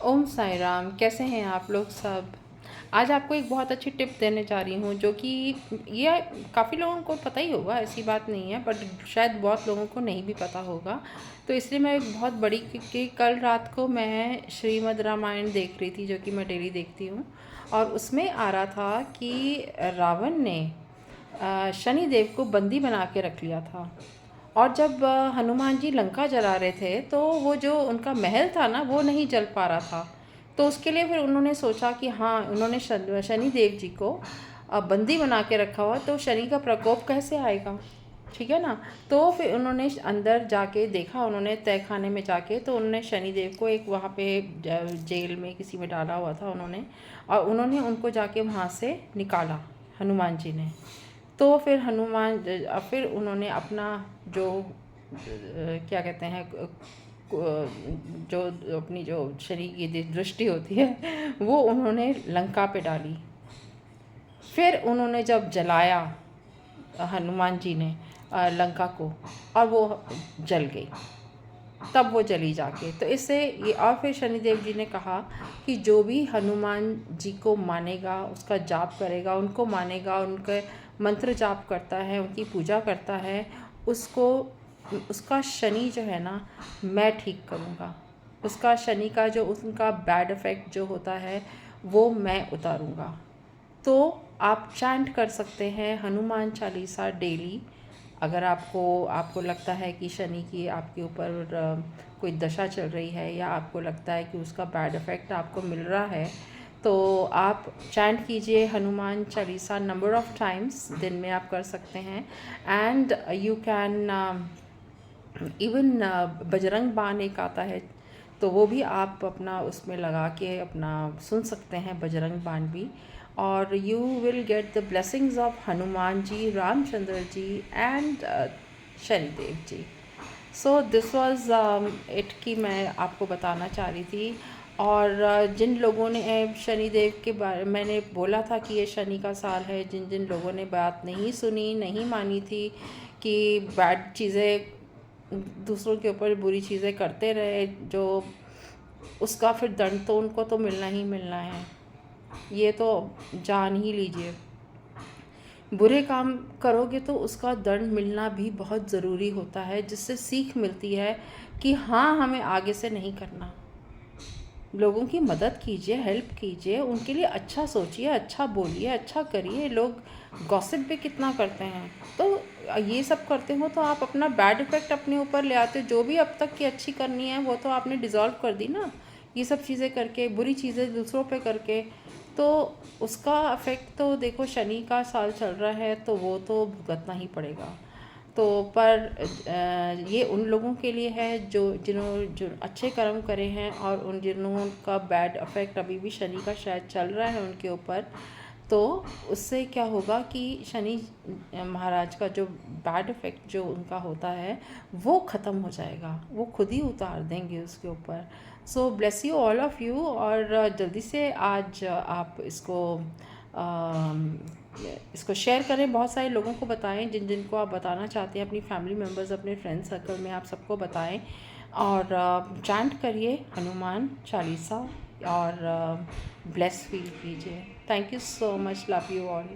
ओम साई राम। कैसे हैं आप लोग सब। आज आपको एक बहुत अच्छी टिप देने जा रही हूँ, जो कि ये काफ़ी लोगों को पता ही होगा, ऐसी बात नहीं है, बट शायद बहुत लोगों को नहीं भी पता होगा। तो इसलिए मैं एक बहुत बड़ी कि कल रात को मैं श्रीमद् रामायण देख रही थी, जो कि मैं डेली देखती हूँ, और उसमें आ रहा था कि रावण ने शनि देव को बंदी बना के रख लिया था। और जब हनुमान जी लंका जला रहे थे, तो वो जो उनका महल था ना, वो नहीं जल पा रहा था। तो उसके लिए फिर उन्होंने सोचा कि हाँ, उन्होंने शनि देव जी को बंदी बना के रखा हुआ, तो शनि का प्रकोप कैसे आएगा, ठीक है ना। तो फिर उन्होंने अंदर जाके देखा, उन्होंने तय खाने में जाके, तो उन्होंने शनि देव को एक वहाँ पे जेल में किसी में डाला हुआ था उन्होंने, और उन्होंने उनको जाके वहाँ से निकाला, हनुमान जी ने। तो फिर फिर उन्होंने अपना जो क्या कहते हैं, जो अपनी जो शरीर की दृष्टि होती है, वो उन्होंने लंका पे डाली। फिर उन्होंने जब जलाया हनुमान जी ने लंका को, और वो जल गई, तब वो जली जाके। तो इससे ये, और फिर शनिदेव जी ने कहा कि जो भी हनुमान जी को मानेगा, उसका जाप करेगा, उनको मानेगा, उनके मंत्र जाप करता है, उनकी पूजा करता है, उसको उसका शनि जो है ना, मैं ठीक करूँगा। उसका शनि का जो उनका बैड इफ़ेक्ट जो होता है, वो मैं उतारूँगा। तो आप चैंट कर सकते हैं हनुमान चालीसा डेली। अगर आपको लगता है कि शनि की आपके ऊपर कोई दशा चल रही है, या आपको लगता है कि उसका बैड इफ़ेक्ट आपको मिल रहा है, तो आप चैंट कीजिए Hanuman Chalisa number of times, दिन में आप कर सकते हैं। And you can even Bajrang बाण एक आता है, तो वो भी आप अपना उसमें लगा के अपना सुन सकते हैं, बजरंग बाण भी। और you will get the blessings of Hanuman ji, Ramchandra ji, and Shanidev ji. So this was it, कि मैं आपको बताना चाह रही थी। और जिन लोगों ने शनिदेव के बारे, मैंने बोला था कि ये शनि का साल है, जिन जिन लोगों ने बात नहीं सुनी, नहीं मानी थी, कि बैड चीज़ें, दूसरों के ऊपर बुरी चीज़ें करते रहे, जो उसका फिर दंड तो उनको तो मिलना ही मिलना है, ये तो जान ही लीजिए। बुरे काम करोगे तो उसका दंड मिलना भी बहुत ज़रूरी होता है, जिससे सीख मिलती है कि हाँ, हमें आगे से नहीं करना। लोगों की मदद कीजिए, हेल्प कीजिए, उनके लिए अच्छा सोचिए, अच्छा बोलिए, अच्छा करिए। लोग गॉसिप भी कितना करते हैं, तो ये सब करते हो तो आप अपना बैड इफ़ेक्ट अपने ऊपर ले आते हो। जो भी अब तक की अच्छी करनी है, वो तो आपने डिज़ॉल्व कर दी ना, ये सब चीज़ें करके, बुरी चीज़ें दूसरों पे करके। तो उसका इफ़ेक्ट तो देखो, शनि का साल चल रहा है, तो वो तो भुगतना ही पड़ेगा। तो पर ये उन लोगों के लिए है जो अच्छे कर्म करे हैं, और उन जिन्हों का बैड इफ़ेक्ट अभी भी शनि का शायद चल रहा है उनके ऊपर। तो उससे क्या होगा कि शनि महाराज का जो बैड इफ़ेक्ट जो उनका होता है, वो ख़त्म हो जाएगा, वो खुद ही उतार देंगे उसके ऊपर। So bless you all of you. और जल्दी से आज आप इसको शेयर करें, बहुत सारे लोगों को बताएं, जिन जिनको आप बताना चाहते हैं, अपनी फैमिली मेम्बर्स, अपने फ्रेंड सर्कल में आप सबको बताएं। और चैंट करिए हनुमान चालीसा, और ब्लेस फील कीजिए। Thank you so much, love you all.